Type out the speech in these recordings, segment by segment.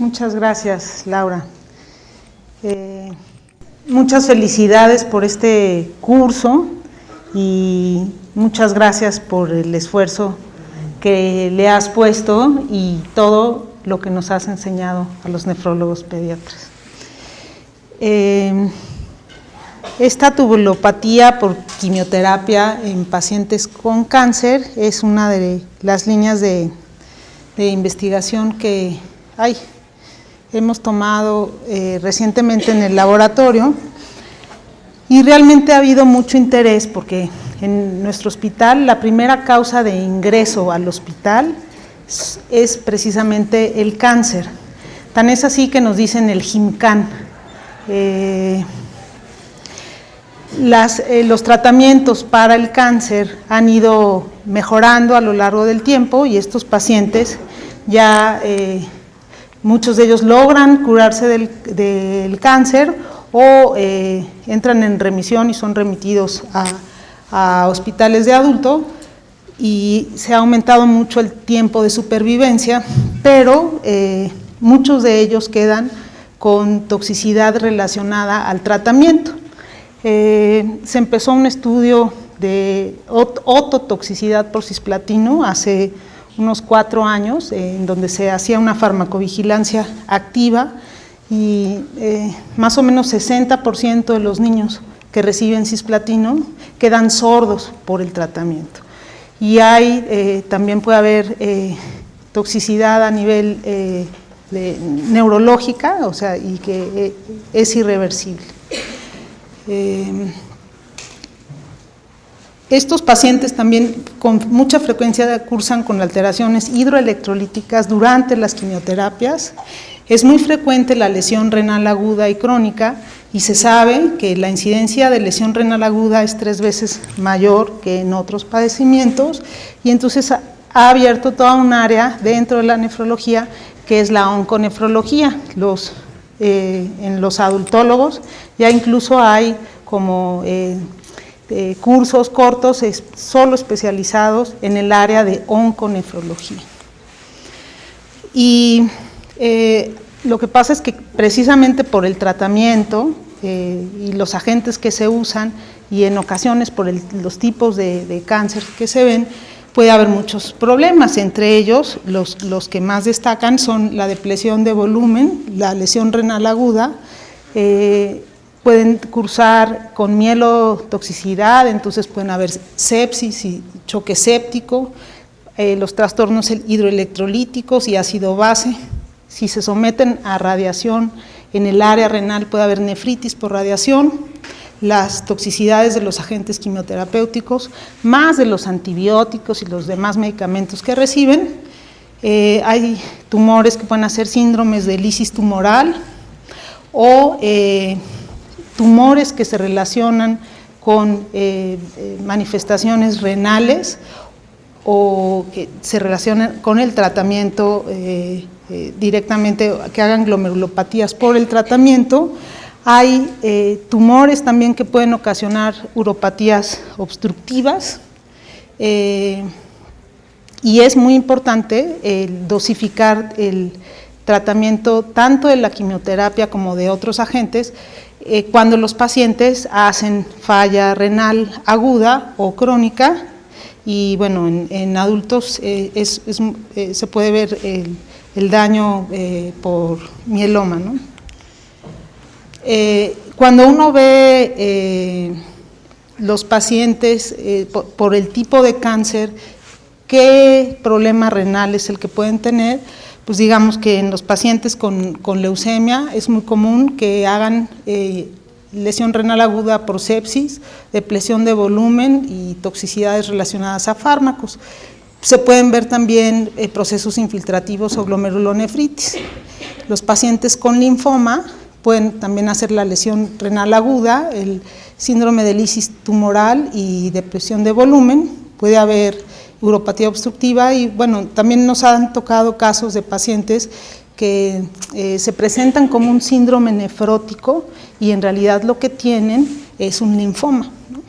Muchas gracias, Laura. Muchas felicidades por este curso y muchas gracias por el esfuerzo que le has puesto y todo lo que nos has enseñado a los nefrólogos pediatras. Esta tubulopatía por quimioterapia en pacientes con cáncer es una de las líneas de investigación que hemos tomado recientemente en el laboratorio, y realmente ha habido mucho interés porque en nuestro hospital la primera causa de ingreso al hospital es precisamente el cáncer. Tan es así que nos dicen el GIMCAN. Los tratamientos para el cáncer han ido mejorando a lo largo del tiempo y estos pacientes ya muchos de ellos logran curarse del cáncer o entran en remisión y son remitidos a hospitales de adulto, y se ha aumentado mucho el tiempo de supervivencia, pero muchos de ellos quedan con toxicidad relacionada al tratamiento. Se empezó un estudio de ototoxicidad por cisplatino hace unos 4 años, en donde se hacía una farmacovigilancia activa y más o menos 60% de los niños que reciben cisplatino quedan sordos por el tratamiento. Y también puede haber toxicidad a nivel neurológica, o sea, y que es irreversible. Estos pacientes también con mucha frecuencia cursan con alteraciones hidroelectrolíticas durante las quimioterapias. Es muy frecuente la lesión renal aguda y crónica, y se sabe que la incidencia de lesión renal aguda es 3 veces mayor que en otros padecimientos, y entonces ha abierto toda un área dentro de la nefrología que es la onconefrología. En los adultólogos ya incluso hay como cursos cortos solo especializados en el área de onconefrología. Y lo que pasa es que precisamente por el tratamiento y los agentes que se usan, y en ocasiones por los tipos de cáncer que se ven, puede haber muchos problemas. Entre ellos, los que más destacan son la depresión de volumen, la lesión renal aguda, pueden cursar con mielotoxicidad, entonces pueden haber sepsis y choque séptico, los trastornos hidroelectrolíticos y ácido base. Si se someten a radiación en el área renal puede haber nefritis por radiación, las toxicidades de los agentes quimioterapéuticos, más de los antibióticos y los demás medicamentos que reciben. Hay tumores que pueden hacer síndromes de lisis tumoral o tumores que se relacionan con manifestaciones renales o que se relacionan con el tratamiento directamente, que hagan glomerulopatías por el tratamiento. Hay tumores también que pueden ocasionar uropatías obstructivas, y es muy importante dosificar el tratamiento tanto de la quimioterapia como de otros agentes cuando los pacientes hacen falla renal aguda o crónica, y bueno, en adultos se puede ver el daño por mieloma, ¿no? Cuando uno ve los pacientes por el tipo de cáncer, qué problema renal es el que pueden tener, pues digamos que en los pacientes con leucemia es muy común que hagan lesión renal aguda por sepsis, depresión de volumen y toxicidades relacionadas a fármacos. Se pueden ver también procesos infiltrativos o glomerulonefritis. Los pacientes con linfoma pueden también hacer la lesión renal aguda, el síndrome de lisis tumoral y depresión de volumen. Puede haber uropatía obstructiva y bueno, también nos han tocado casos de pacientes que se presentan como un síndrome nefrótico y en realidad lo que tienen es un linfoma, ¿no?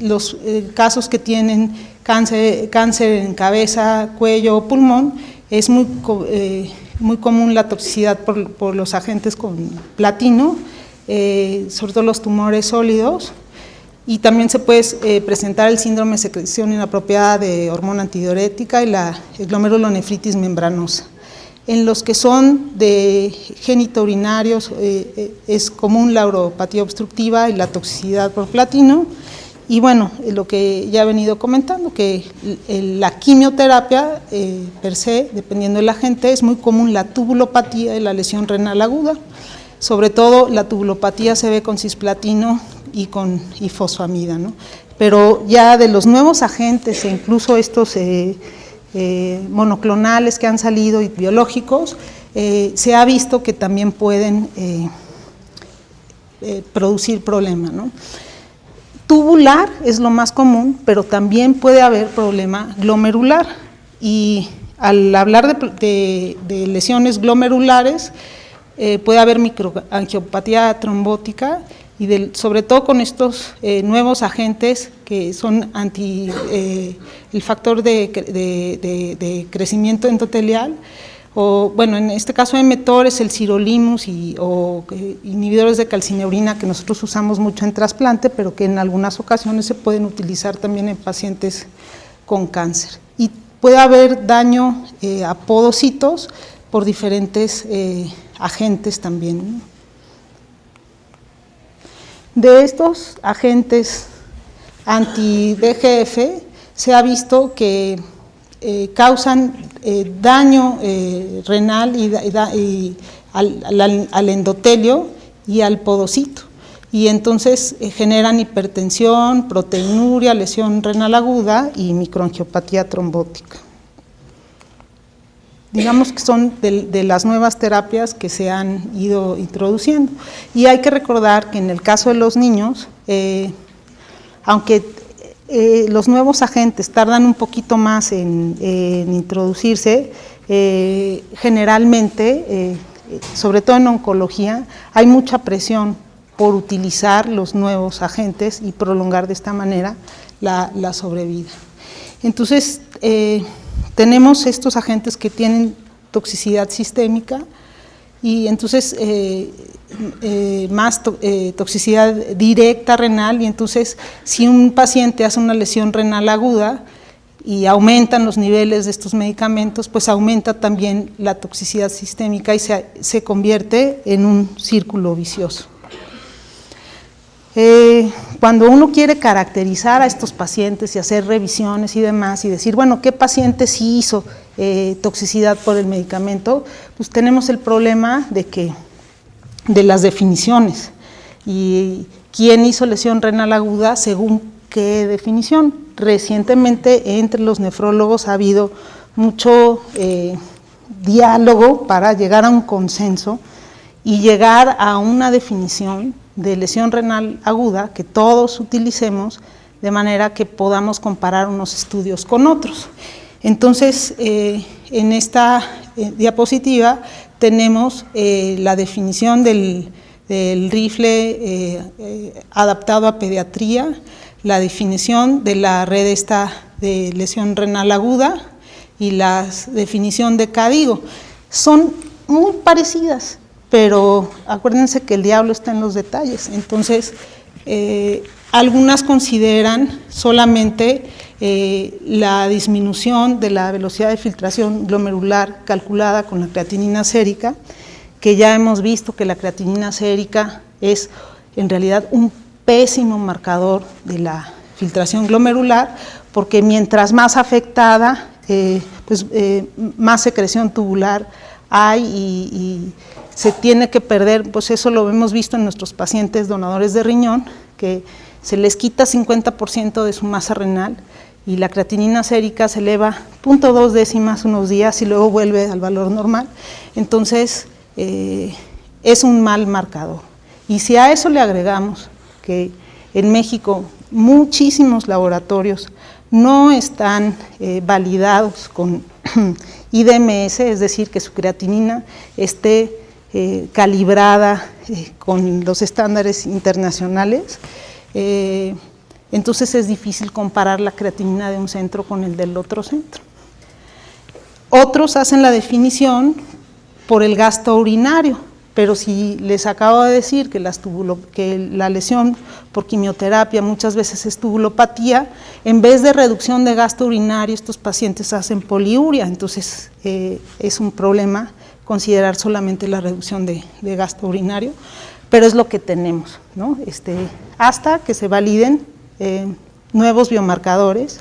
Los casos que tienen cáncer en cabeza, cuello o pulmón es muy muy común la toxicidad por los agentes con platino, sobre todo los tumores sólidos, y también se puede presentar el síndrome de secreción inapropiada de hormona antidiurética y la glomerulonefritis membranosa. En los que son de genitourinarios es común la uropatía obstructiva y la toxicidad por platino. Y bueno, lo que ya he venido comentando, que la quimioterapia per se, dependiendo del agente, es muy común la tubulopatía y la lesión renal aguda. Sobre todo la tubulopatía se ve con cisplatino y fosfamida, ¿no? Pero ya de los nuevos agentes e incluso estos monoclonales que han salido y biológicos, se ha visto que también pueden producir problemas, ¿no? Tubular es lo más común, pero también puede haber problema glomerular, y al hablar de lesiones glomerulares puede haber microangiopatía trombótica, y sobre todo con estos nuevos agentes que son el factor de crecimiento endotelial, o bueno, en este caso mTOR es el sirolimus o inhibidores de calcineurina que nosotros usamos mucho en trasplante, pero que en algunas ocasiones se pueden utilizar también en pacientes con cáncer. Y puede haber daño a podocitos por diferentes agentes también, ¿no? De estos agentes anti-VEGF se ha visto que causan daño renal al endotelio y al podocito, y entonces generan hipertensión, proteinuria, lesión renal aguda y microangiopatía trombótica. Digamos que son de las nuevas terapias que se han ido introduciendo. Y hay que recordar que en el caso de los niños, aunque los nuevos agentes tardan un poquito más en introducirse, generalmente, sobre todo en oncología, hay mucha presión por utilizar los nuevos agentes y prolongar de esta manera la sobrevida. Entonces, tenemos estos agentes que tienen toxicidad sistémica, y entonces más toxicidad directa renal, y entonces si un paciente hace una lesión renal aguda y aumentan los niveles de estos medicamentos, pues aumenta también la toxicidad sistémica y se convierte en un círculo vicioso. Cuando uno quiere caracterizar a estos pacientes y hacer revisiones y demás, y decir, bueno, ¿qué paciente sí hizo toxicidad por el medicamento? Pues tenemos el problema de las definiciones, y quién hizo lesión renal aguda según qué definición. Recientemente entre los nefrólogos ha habido mucho diálogo para llegar a un consenso y llegar a una definición de lesión renal aguda que todos utilicemos, de manera que podamos comparar unos estudios con otros. Entonces, en esta diapositiva tenemos la definición del rifle adaptado a pediatría, la definición de la red esta de lesión renal aguda y la definición de KDIGO. Son muy parecidas, pero acuérdense que el diablo está en los detalles. Entonces, algunas consideran solamente la disminución de la velocidad de filtración glomerular calculada con la creatinina sérica, que ya hemos visto que la creatinina sérica es en realidad un pésimo marcador de la filtración glomerular, porque mientras más afectada, más secreción tubular hay y se tiene que perder. Pues eso lo hemos visto en nuestros pacientes donadores de riñón, que se les quita 50% de su masa renal y la creatinina sérica se eleva 0.2 décimas unos días y luego vuelve al valor normal. Entonces, es un mal marcador. Y si a eso le agregamos que en México muchísimos laboratorios no están validados con IDMS, es decir, que su creatinina esté calibrada con los estándares internacionales, entonces es difícil comparar la creatinina de un centro con el del otro centro. Otros hacen la definición por el gasto urinario, pero si les acabo de decir que la lesión por quimioterapia muchas veces es tubulopatía, en vez de reducción de gasto urinario, estos pacientes hacen poliuria, entonces es un problema considerar solamente la reducción de gasto urinario, pero es lo que tenemos, ¿no? Hasta que se validen nuevos biomarcadores,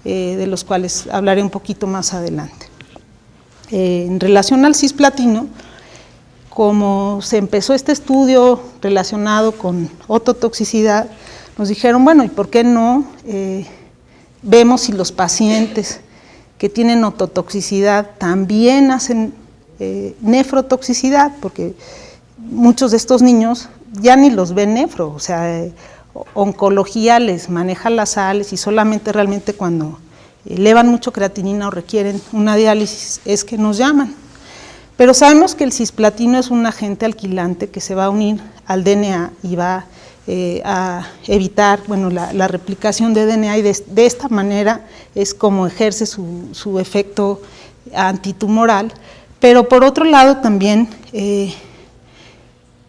de los cuales hablaré un poquito más adelante. En relación al cisplatino, como se empezó este estudio relacionado con ototoxicidad, nos dijeron, bueno, ¿y por qué no vemos si los pacientes que tienen ototoxicidad también hacen nefrotoxicidad? Porque muchos de estos niños ya ni los ven nefro, o sea, oncología les maneja las sales y solamente realmente cuando elevan mucho creatinina o requieren una diálisis es que nos llaman. Pero sabemos que el cisplatino es un agente alquilante que se va a unir al DNA y va a evitar, bueno, la replicación de DNA, y de esta manera es como ejerce su efecto antitumoral. Pero por otro lado también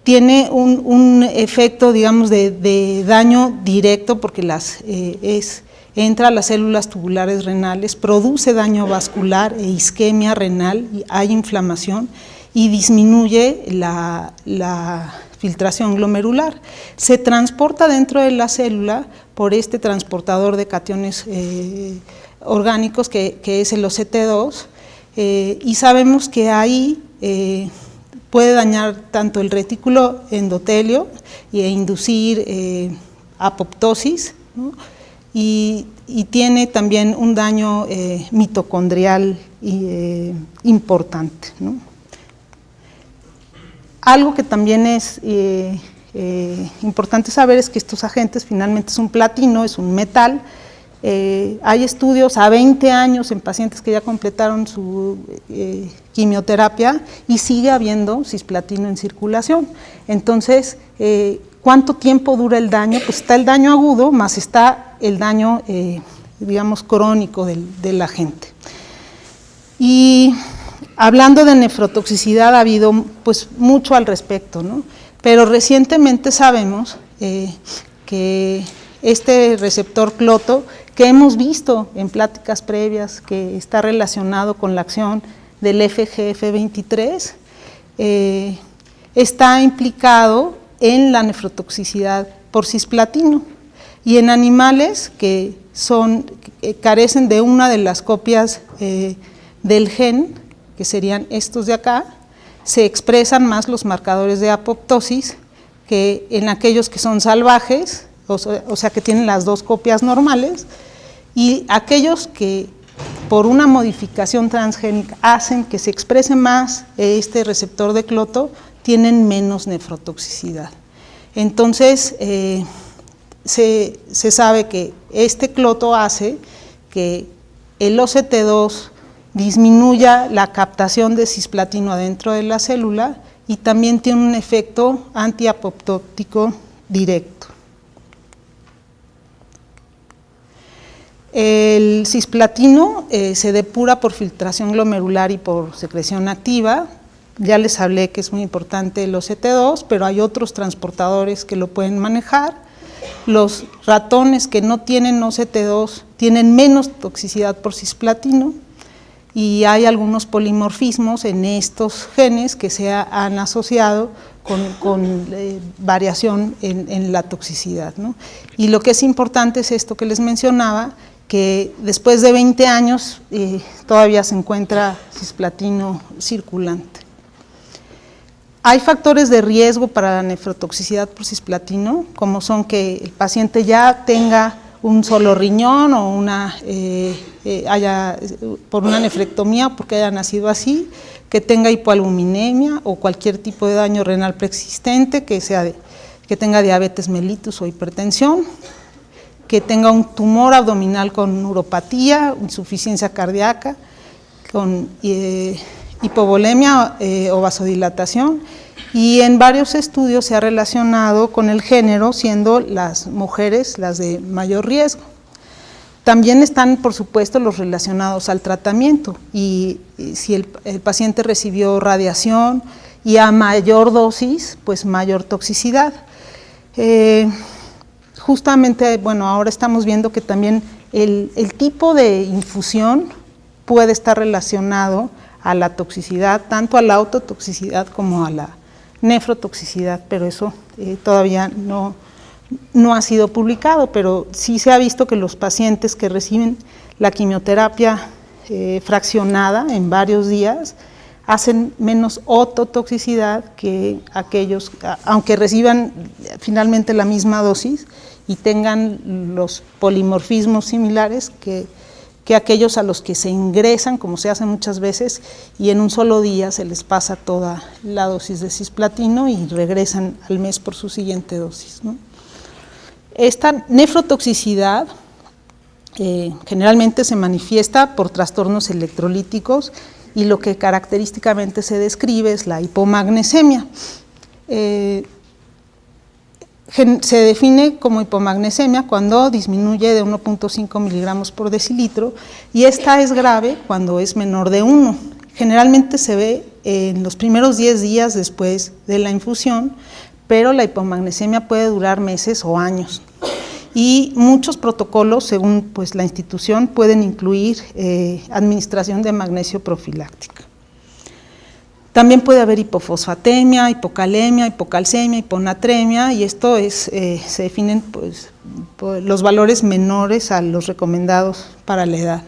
tiene un efecto, digamos, de daño directo, porque entra a las células tubulares renales, produce daño vascular e isquemia renal, y hay inflamación y disminuye la filtración glomerular. Se transporta dentro de la célula por este transportador de cationes orgánicos que es el OCT2, y sabemos que ahí puede dañar tanto el retículo endotelio e inducir apoptosis, ¿no? Y tiene también un daño mitocondrial importante, ¿no? Algo que también es importante saber es que estos agentes finalmente es un platino, es un metal. Hay estudios a 20 años en pacientes que ya completaron su quimioterapia y sigue habiendo cisplatino en circulación. Entonces, ¿cuánto tiempo dura el daño? Pues está el daño agudo, más está el daño, digamos, crónico del agente. Y hablando de nefrotoxicidad, ha habido pues mucho al respecto, ¿no? Pero recientemente sabemos que este receptor cloto, que hemos visto en pláticas previas que está relacionado con la acción del FGF23, está implicado en la nefrotoxicidad por cisplatino, y en animales que carecen de una de las copias del gen, que serían estos de acá, se expresan más los marcadores de apoptosis que en aquellos que son salvajes, o sea que tienen las dos copias normales, y aquellos que por una modificación transgénica hacen que se exprese más este receptor de cloto, tienen menos nefrotoxicidad. Entonces, se sabe que este cloto hace que el OCT2 disminuya la captación de cisplatino adentro de la célula, y también tiene un efecto antiapoptótico directo. El cisplatino se depura por filtración glomerular y por secreción activa. Ya les hablé que es muy importante el OCT2, pero hay otros transportadores que lo pueden manejar. Los ratones que no tienen OCT2 tienen menos toxicidad por cisplatino, y hay algunos polimorfismos en estos genes que se han asociado con variación en la toxicidad, ¿no? Y lo que es importante es esto que les mencionaba, que después de 20 años todavía se encuentra cisplatino circulante. Hay factores de riesgo para la nefrotoxicidad por cisplatino, como son que el paciente ya tenga un solo riñón o por una nefrectomía porque haya nacido así, que tenga hipoalbuminemia o cualquier tipo de daño renal preexistente, que tenga diabetes mellitus o hipertensión, que tenga un tumor abdominal con neuropatía, insuficiencia cardíaca, con hipovolemia o vasodilatación, y en varios estudios se ha relacionado con el género, siendo las mujeres las de mayor riesgo. También están, por supuesto, los relacionados al tratamiento y si el paciente recibió radiación y a mayor dosis, pues mayor toxicidad. Justamente, bueno, ahora estamos viendo que también el tipo de infusión puede estar relacionado a la toxicidad, tanto a la autotoxicidad como a la nefrotoxicidad, pero eso todavía no ha sido publicado, pero sí se ha visto que los pacientes que reciben la quimioterapia fraccionada en varios días hacen menos ototoxicidad que aquellos, aunque reciban finalmente la misma dosis y tengan los polimorfismos similares que aquellos a los que se ingresan, como se hace muchas veces, y en un solo día se les pasa toda la dosis de cisplatino y regresan al mes por su siguiente dosis, ¿no? Esta nefrotoxicidad generalmente se manifiesta por trastornos electrolíticos y lo que característicamente se describe es la hipomagnesemia. Se define como hipomagnesemia cuando disminuye de 1.5 miligramos por decilitro y esta es grave cuando es menor de 1. Generalmente se ve en los primeros 10 días después de la infusión, pero la hipomagnesemia puede durar meses o años. Y muchos protocolos, según pues, la institución, pueden incluir administración de magnesio profiláctica. También puede haber hipofosfatemia, hipocalemia, hipocalcemia, hiponatremia, y esto se definen pues, por los valores menores a los recomendados para la edad.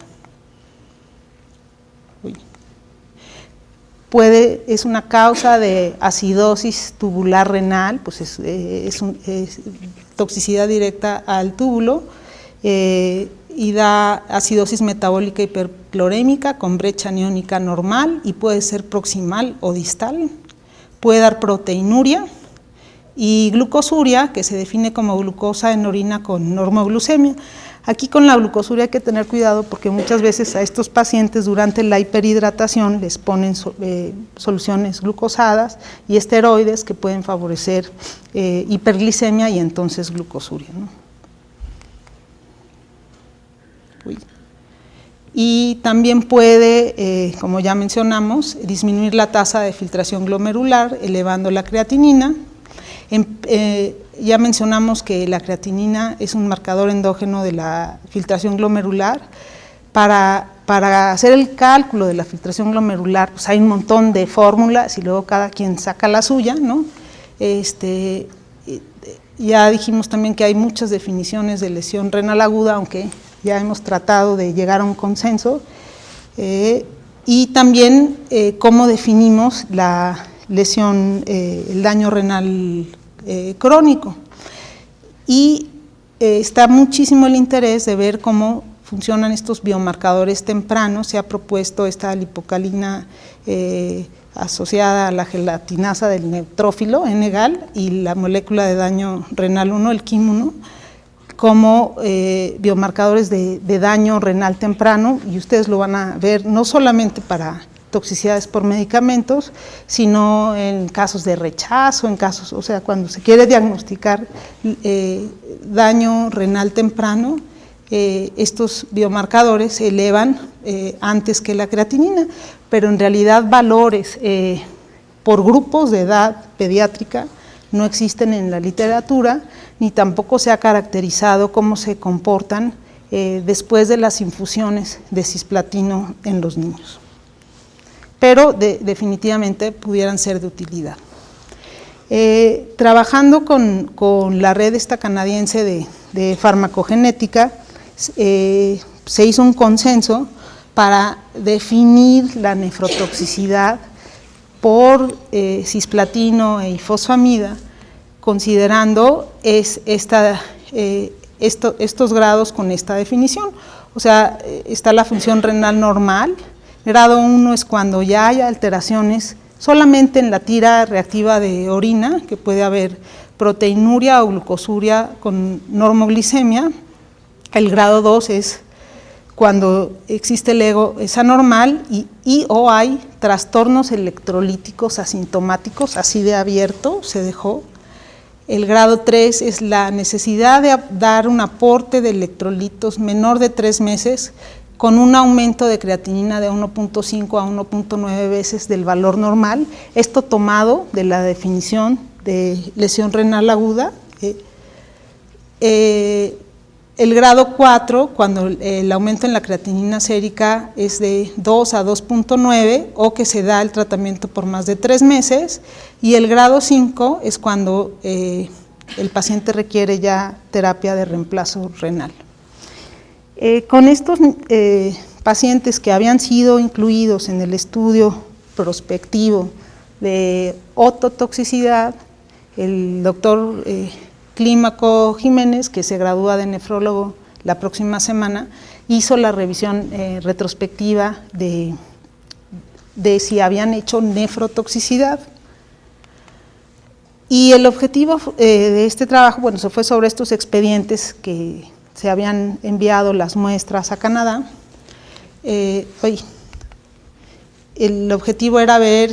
Es una causa de acidosis tubular renal, pues es toxicidad directa al túbulo, y da acidosis metabólica hiperclorémica con brecha aniónica normal y puede ser proximal o distal. Puede dar proteinuria y glucosuria, que se define como glucosa en orina con normoglucemia. Aquí con la glucosuria hay que tener cuidado porque muchas veces a estos pacientes durante la hiperhidratación les ponen soluciones glucosadas y esteroides que pueden favorecer hiperglicemia y entonces glucosuria, ¿no? Y también puede, como ya mencionamos, disminuir la tasa de filtración glomerular, elevando la creatinina. Ya mencionamos que la creatinina es un marcador endógeno de la filtración glomerular. Para hacer el cálculo de la filtración glomerular, pues hay un montón de fórmulas y luego cada quien saca la suya, ¿no? Ya dijimos también que hay muchas definiciones de lesión renal aguda, aunque ya hemos tratado de llegar a un consenso, y también cómo definimos la lesión, el daño renal crónico. Y está muchísimo el interés de ver cómo funcionan estos biomarcadores tempranos. Se ha propuesto esta lipocalina asociada a la gelatinasa del neutrófilo, N-gal, y la molécula de daño renal 1, el KIM1, como biomarcadores de daño renal temprano, y ustedes lo van a ver no solamente para toxicidades por medicamentos, sino en casos de rechazo, en casos, o sea, cuando se quiere diagnosticar daño renal temprano, estos biomarcadores se elevan antes que la creatinina, pero en realidad valores por grupos de edad pediátrica no existen en la literatura, ni tampoco se ha caracterizado cómo se comportan después de las infusiones de cisplatino en los niños. Pero definitivamente pudieran ser de utilidad. Trabajando con la red esta canadiense de farmacogenética, se hizo un consenso para definir la nefrotoxicidad por cisplatino e ifosfamida, considerando estos grados con esta definición. O sea, está la función renal normal. Grado 1 es cuando ya hay alteraciones solamente en la tira reactiva de orina, que puede haber proteinuria o glucosuria con normoglicemia. El grado 2 es cuando existe el ego es anormal y o hay trastornos electrolíticos asintomáticos, así de abierto se dejó. El grado 3 es la necesidad de dar un aporte de electrolitos menor de 3 meses con un aumento de creatinina de 1.5 a 1.9 veces del valor normal, esto tomado de la definición de lesión renal aguda. El grado 4, cuando el aumento en la creatinina sérica es de 2 a 2.9 o que se da el tratamiento por más de 3 meses, y el grado 5 es cuando el paciente requiere ya terapia de reemplazo renal. Con estos pacientes que habían sido incluidos en el estudio prospectivo de ototoxicidad, el doctor Clímaco Jiménez, que se gradúa de nefrólogo la próxima semana, hizo la revisión retrospectiva de si habían hecho nefrotoxicidad. Y el objetivo de este trabajo, bueno, se fue sobre estos expedientes que se habían enviado las muestras a Canadá. El objetivo era ver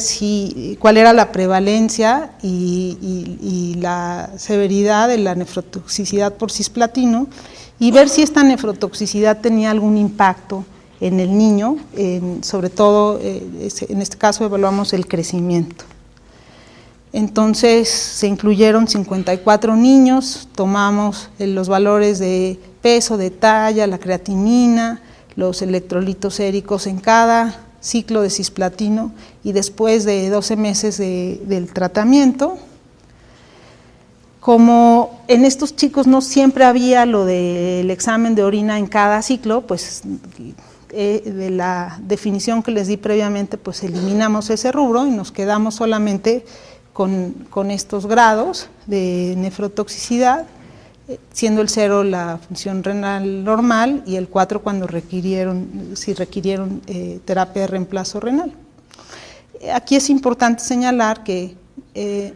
cuál era la prevalencia y la severidad de la nefrotoxicidad por cisplatino y ver si esta nefrotoxicidad tenía algún impacto en el niño, sobre todo en este caso evaluamos el crecimiento. Entonces se incluyeron 54 niños, tomamos los valores de peso, de talla, la creatinina, los electrolitos séricos en cada ciclo de cisplatino y después de 12 meses del tratamiento. Como en estos chicos no siempre había lo del examen de orina en cada ciclo, pues de la definición que les di previamente, pues eliminamos ese rubro y nos quedamos solamente con estos grados de nefrotoxicidad, siendo el 0 la función renal normal y el 4 cuando requirieron terapia de reemplazo renal. Aquí es importante señalar que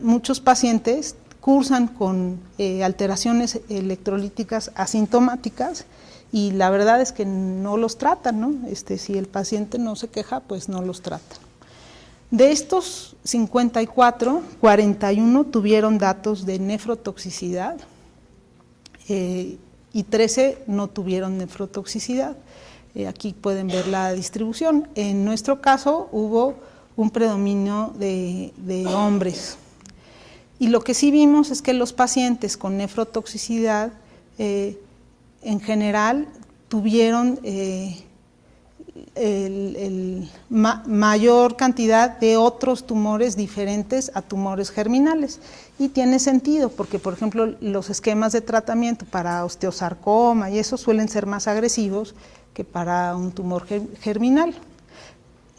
muchos pacientes cursan con alteraciones electrolíticas asintomáticas y la verdad es que no los tratan, ¿no? Si el paciente no se queja, pues no los tratan. De estos 54, 41 tuvieron datos de nefrotoxicidad, y 13 no tuvieron nefrotoxicidad. Aquí pueden ver la distribución. En nuestro caso hubo un predominio de hombres. Y lo que sí vimos es que los pacientes con nefrotoxicidad en general tuvieron mayor cantidad de otros tumores diferentes a tumores germinales. Y tiene sentido porque, por ejemplo, los esquemas de tratamiento para osteosarcoma y eso suelen ser más agresivos que para un tumor germinal.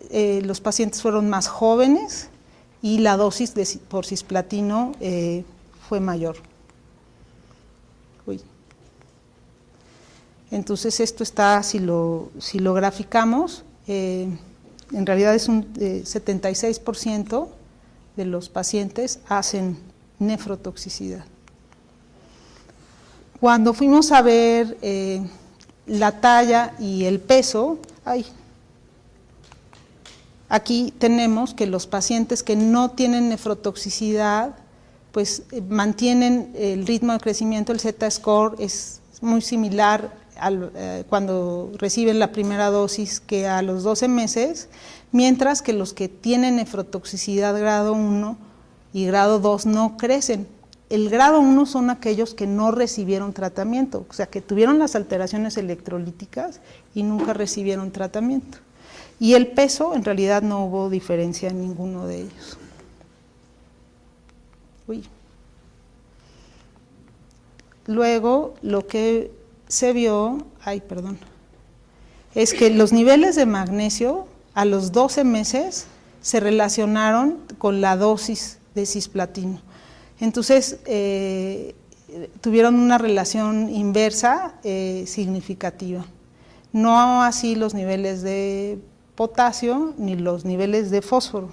Los pacientes fueron más jóvenes y la dosis por cisplatino fue mayor. Entonces esto está, si lo graficamos, en realidad es un 76% de los pacientes hacen nefrotoxicidad. Cuando fuimos a ver la talla y el peso, aquí tenemos que los pacientes que no tienen nefrotoxicidad, pues mantienen el ritmo de crecimiento, el Z-score es muy similar cuando reciben la primera dosis que a los 12 meses, mientras que los que tienen nefrotoxicidad grado 1 y grado 2 no crecen. El grado 1 son aquellos que no recibieron tratamiento, o sea, que tuvieron las alteraciones electrolíticas y nunca recibieron tratamiento. Y el peso, en realidad no hubo diferencia en ninguno de ellos. Luego, lo que se vio, es que los niveles de magnesio a los 12 meses se relacionaron con la dosis de cisplatino. Entonces, tuvieron una relación inversa significativa. No así los niveles de potasio ni los niveles de fósforo.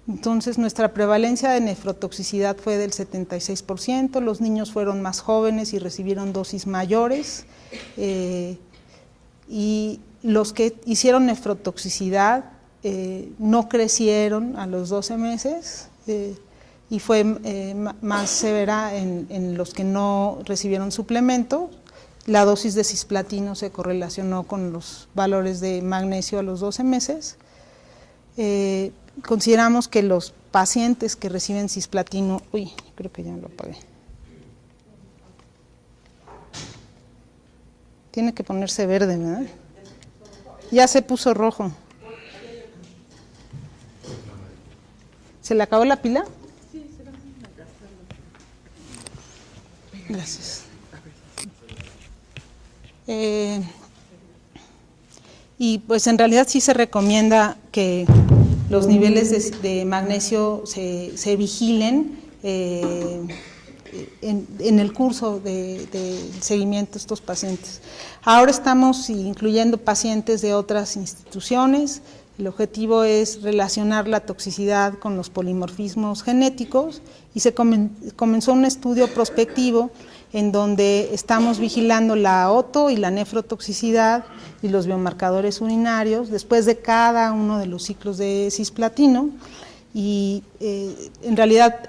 Entonces, nuestra prevalencia de nefrotoxicidad fue del 76%, los niños fueron más jóvenes y recibieron dosis mayores, y los que hicieron nefrotoxicidad no crecieron a los 12 meses, y fue más severa en los que no recibieron suplemento. La dosis de cisplatino se correlacionó con los valores de magnesio a los 12 meses. Consideramos que los pacientes que reciben cisplatino, creo que ya lo apagué. Tiene que ponerse verde, ¿verdad? Ya se puso rojo. ¿Se le acabó la pila? Sí, se la gracias. Y pues en realidad sí se recomienda que los niveles de magnesio se vigilen en el curso de seguimiento de estos pacientes. Ahora estamos incluyendo pacientes de otras instituciones. El objetivo es relacionar la toxicidad con los polimorfismos genéticos y se comenzó un estudio prospectivo en donde estamos vigilando la oto y la nefrotoxicidad y los biomarcadores urinarios después de cada uno de los ciclos de cisplatino y en realidad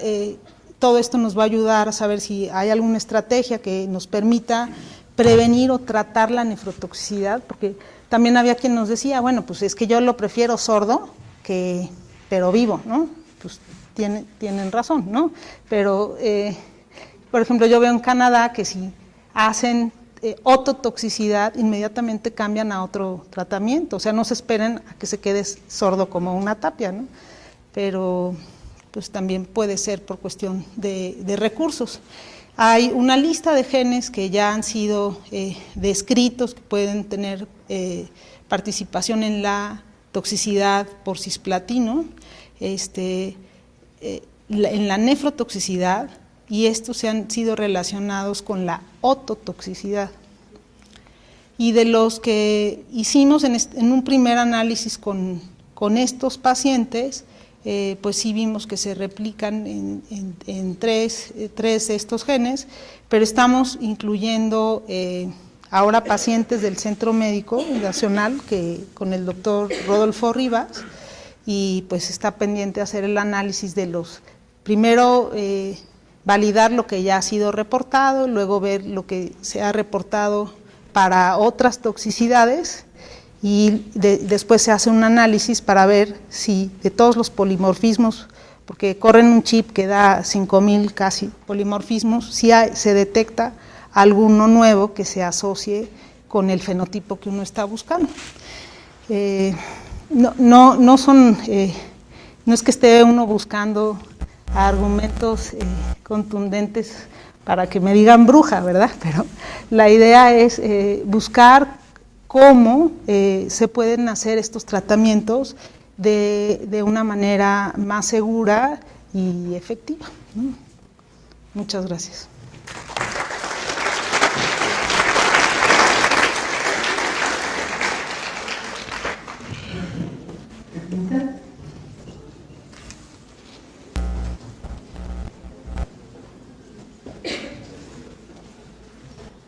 todo esto nos va a ayudar a saber si hay alguna estrategia que nos permita prevenir o tratar la nefrotoxicidad, porque también había quien nos decía, bueno, pues es que yo lo prefiero sordo pero vivo, ¿no? Pues tienen razón, ¿no? Pero por ejemplo, yo veo en Canadá que si hacen ototoxicidad, inmediatamente cambian a otro tratamiento, o sea, no se esperen a que se quede sordo como una tapia, ¿no? Pero pues también puede ser por cuestión de recursos. Hay una lista de genes que ya han sido descritos, que pueden tener participación en la toxicidad por cisplatino, en la nefrotoxicidad, y estos se han sido relacionados con la ototoxicidad. Y de los que hicimos en un primer análisis con estos pacientes, pues sí vimos que se replican en tres de estos genes, pero estamos incluyendo ahora pacientes del Centro Médico Nacional con el doctor Rodolfo Rivas, y pues está pendiente hacer el análisis de los, primero validar lo que ya ha sido reportado, luego ver lo que se ha reportado para otras toxicidades, y después se hace un análisis para ver si de todos los polimorfismos, porque corren un chip que da 5,000 casi polimorfismos, si se detecta alguno nuevo que se asocie con el fenotipo que uno está buscando. No es que esté uno buscando argumentos contundentes para que me digan bruja, ¿verdad? Pero la idea es buscar cómo se pueden hacer estos tratamientos de una manera más segura y efectiva, ¿no? Muchas gracias.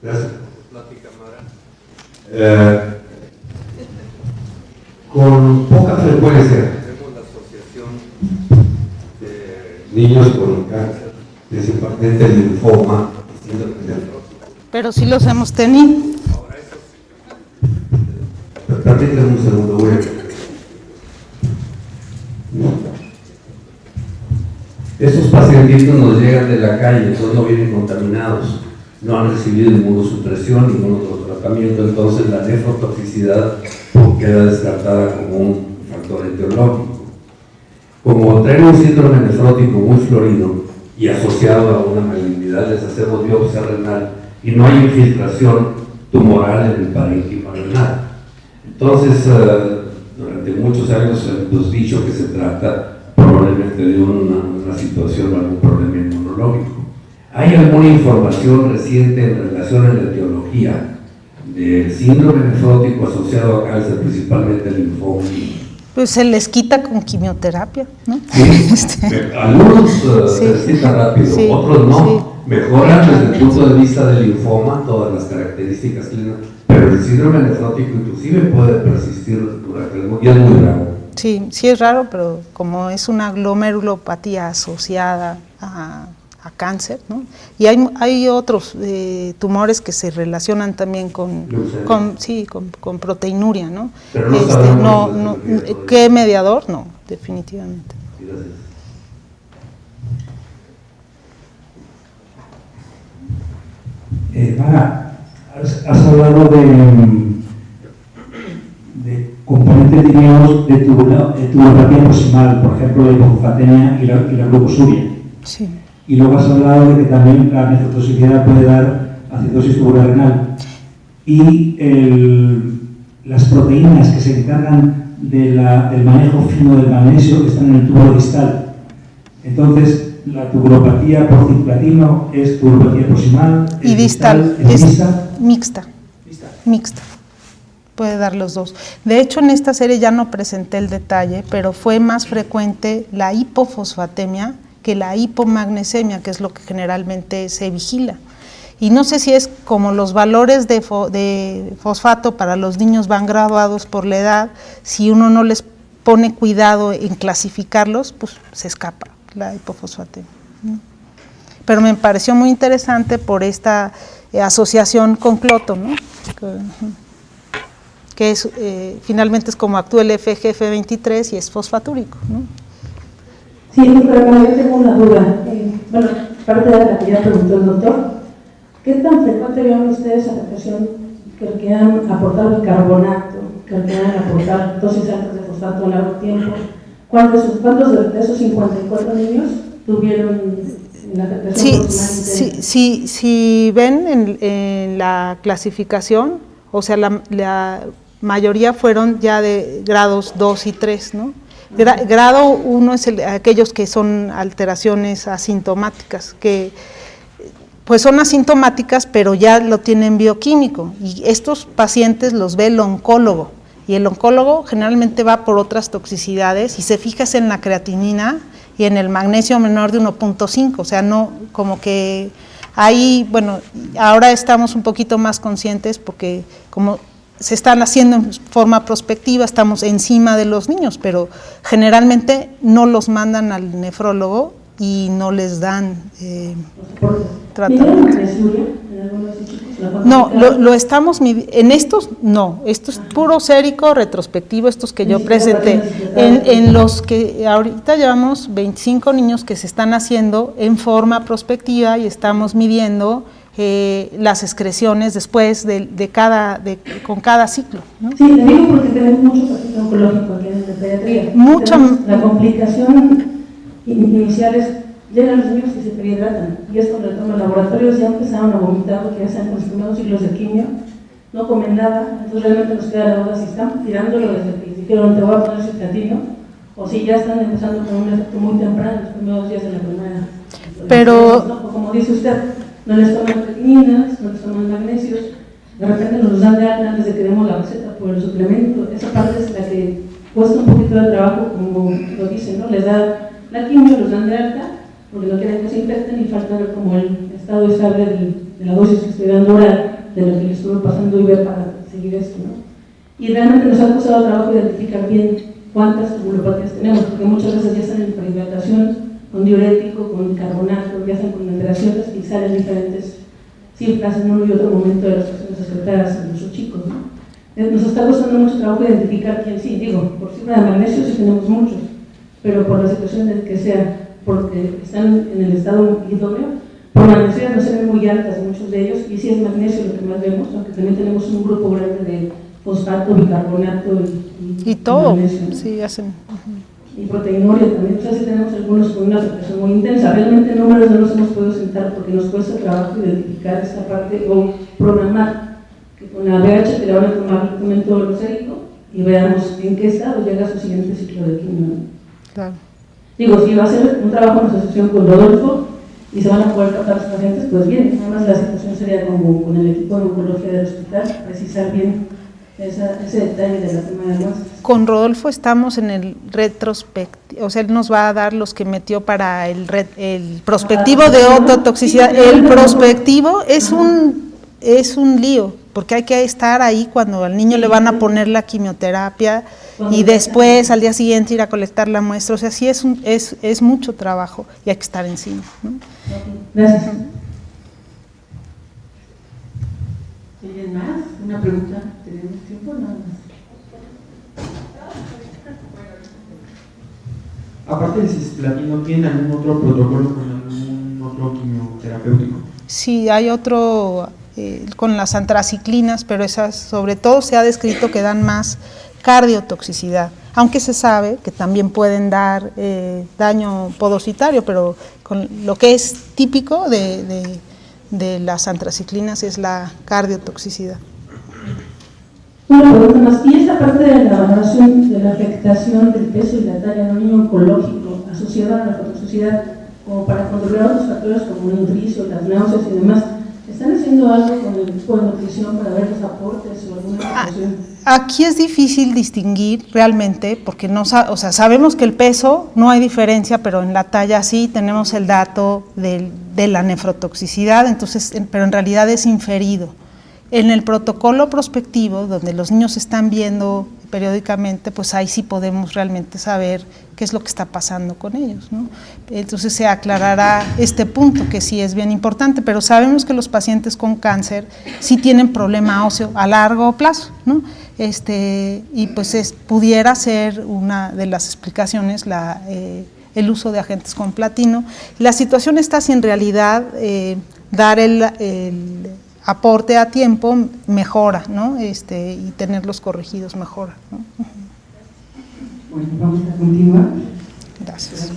Gracias. Con poca frecuencia tenemos la asociación de niños con cáncer, principalmente el linfoma y síndrome nefrótico. Pero sí los hemos tenido. Ahora eso sí. Permítanme un segundo, voy a... Esos pacientitos nos llegan de la calle, entonces no vienen contaminados, no han recibido inmunosupresión, ningún otro tratamiento, entonces la nefrotoxicidad queda descartada como un factor etiológico. Como traen un síndrome nefrótico muy florido y asociado a una malignidad, les hacemos biopsia renal y no hay infiltración tumoral en el parénquima renal. Entonces, durante muchos años hemos dicho que se trata probablemente de una situación o algún problema inmunológico. ¿Hay alguna información reciente en relación a la etiología del síndrome nefrótico asociado a cáncer, principalmente el linfoma? Pues se les quita con quimioterapia, ¿no? Sí, algunos se les quita rápido, sí, otros no. Sí. Mejoran desde el punto de vista del linfoma todas las características clínicas, pero el síndrome nefrótico inclusive puede persistir durante algún día muy bravo. Sí, sí es raro, pero como es una glomerulopatía asociada a cáncer, ¿no? Y hay otros tumores que se relacionan también con proteinuria, ¿no? Pero no sabemos no, ¿qué mediador? No, definitivamente. Mara, has hablado de componentes, digamos, de tubulopatía proximal, por ejemplo, la hipofosfatemia y la glucosuria. Sí. Y luego has hablado de que también la nefrotoxicidad puede dar acidosis tubular-renal. Y las proteínas que se encargan del manejo fino del magnesio están en el túbulo distal. Entonces, la tubulopatía por cisplatino es tubulopatía proximal y distal, es mixta. Puede dar los dos. De hecho, en esta serie ya no presenté el detalle, pero fue más frecuente la hipofosfatemia que la hipomagnesemia, que es lo que generalmente se vigila. Y no sé si es como los valores de fosfato para los niños van graduados por la edad, si uno no les pone cuidado en clasificarlos, pues se escapa la hipofosfatemia. Pero me pareció muy interesante por esta asociación con cloto, ¿no? Que es, finalmente es como actúa el FGF23 y es fosfatúrico, ¿no? Sí, pero yo tengo una duda. Bueno, parte de la que ya preguntó el doctor, ¿qué tan frecuente vieron ustedes afectación que requieran aportar bicarbonato, que requieran aportar dosis altas de fosfato a largo tiempo? ¿Cuántos de esos 54 niños tuvieron la afectación? Si ven en la clasificación, o sea, la mayoría fueron ya de grados 2 y 3, ¿no? Grado 1 es aquellos que son alteraciones asintomáticas, que pues son asintomáticas, pero ya lo tienen bioquímico, y estos pacientes los ve el oncólogo, y el oncólogo generalmente va por otras toxicidades, y se fija en la creatinina y en el magnesio menor de 1.5, o sea, no, como que ahí, bueno, ahora estamos un poquito más conscientes porque como se están haciendo en forma prospectiva, estamos encima de los niños, pero generalmente no los mandan al nefrólogo y no les dan tratamiento. No, lo estamos midiendo, en estos no, esto es puro sérico retrospectivo, estos que yo presenté, en los que ahorita llevamos 25 niños que se están haciendo en forma prospectiva y estamos midiendo las excreciones después con cada ciclo, ¿no? Sí, le digo porque tenemos mucho paciente oncológico aquí en la pediatría. La complicación inicial es, llegan los niños y se perhidratan, y es cuando toman laboratorios ya empezaron a vomitar porque ya están con los primeros ciclos de quimio, no comen nada, entonces realmente nos queda la duda si están tirándolo desde que dijeron te voy a poner cistatino, o si ya están empezando con un efecto muy temprano en los primeros días de la primera. Pero, ¿no? Como dice usted, no les toman creatininas, no les toman magnesios, de repente nos los dan de alta antes de que demos la receta por el suplemento. Esa parte es la que cuesta un poquito de trabajo, como lo dicen, ¿no? Les da la quimio, los dan de alta, porque no quieren que se infecten y falta ver como el estado estable de la dosis que estoy dando oral, de lo que les estuve pasando y ver para seguir esto, ¿no? Y realmente nos ha costado trabajo identificar bien cuántas tubulopatías tenemos, porque muchas veces ya están en prehidratación, con diurético, con carbonato, ya están con alteraciones y salen diferentes cifras en uno y otro momento de las personas afectadas en nuestros chicos, ¿no? Nos está costando mucho trabajo identificar quién sí, digo, por cifra de magnesio sí tenemos muchos, pero por la situación de que sea, porque están en el estado idóneo, por magnesio no se ven muy altas muchos de ellos, y sí es magnesio lo que más vemos, aunque también tenemos un grupo grande de fosfato, bicarbonato y todo, magnesio, ¿no? Sí, hacen. Y proteinuria también, o sea, sí tenemos algunos con una afectación muy intensa. Realmente números no nos hemos podido sentar porque nos cuesta trabajo identificar esta parte o programar que con la VH te le van a tomar un momento sérico y veamos en qué estado llega su siguiente ciclo de quimio, ¿no? Claro. Digo, si va a ser un trabajo en asociación con Rodolfo y se van a poder tratar los pacientes, pues bien, nada más la situación sería como con el equipo de oncología del hospital, precisar bien ese detalle de la toma de muestras. Con Rodolfo estamos en el retrospectivo, o sea, él nos va a dar los que metió para el prospectivo de ototoxicidad. El prospectivo es un lío, porque hay que estar ahí cuando al niño le van a poner la quimioterapia y después al día siguiente ir a colectar la muestra, o sea, sí es mucho trabajo y hay que estar encima, ¿no? Gracias. ¿Alguien más? ¿Una pregunta? ¿Tenemos tiempo? Nada más. Aparte del cisplatino, ¿tienen algún otro protocolo con algún otro quimioterapéutico? Sí, hay otro con las antraciclinas, pero esas sobre todo se ha descrito que dan más cardiotoxicidad, aunque se sabe que también pueden dar daño podocitario, pero con lo que es típico de las antraciclinas es la cardiotoxicidad. Una pregunta más, ¿y esta parte de la valoración de la afectación del peso y la talla en un niño oncológico asociada a la fototoxicidad, como para controlar otros factores como el nutricio, las náuseas y demás, están haciendo algo con el equipo de nutrición para ver los aportes o alguna situación? Aquí es difícil distinguir realmente, porque no, o sea, sabemos que el peso no hay diferencia, pero en la talla sí tenemos el dato de la nefrotoxicidad, entonces, pero en realidad es inferido. En el protocolo prospectivo, donde los niños están viendo periódicamente, pues ahí sí podemos realmente saber qué es lo que está pasando con ellos, ¿no? Entonces se aclarará este punto que sí es bien importante, pero sabemos que los pacientes con cáncer sí tienen problema óseo a largo plazo, ¿no? Y pues pudiera ser una de las explicaciones el uso de agentes con platino. La situación está si en realidad dar el aporte a tiempo mejora, ¿no? Y tenerlos corregidos mejora, ¿no? Bueno, vamos a continuar. Gracias.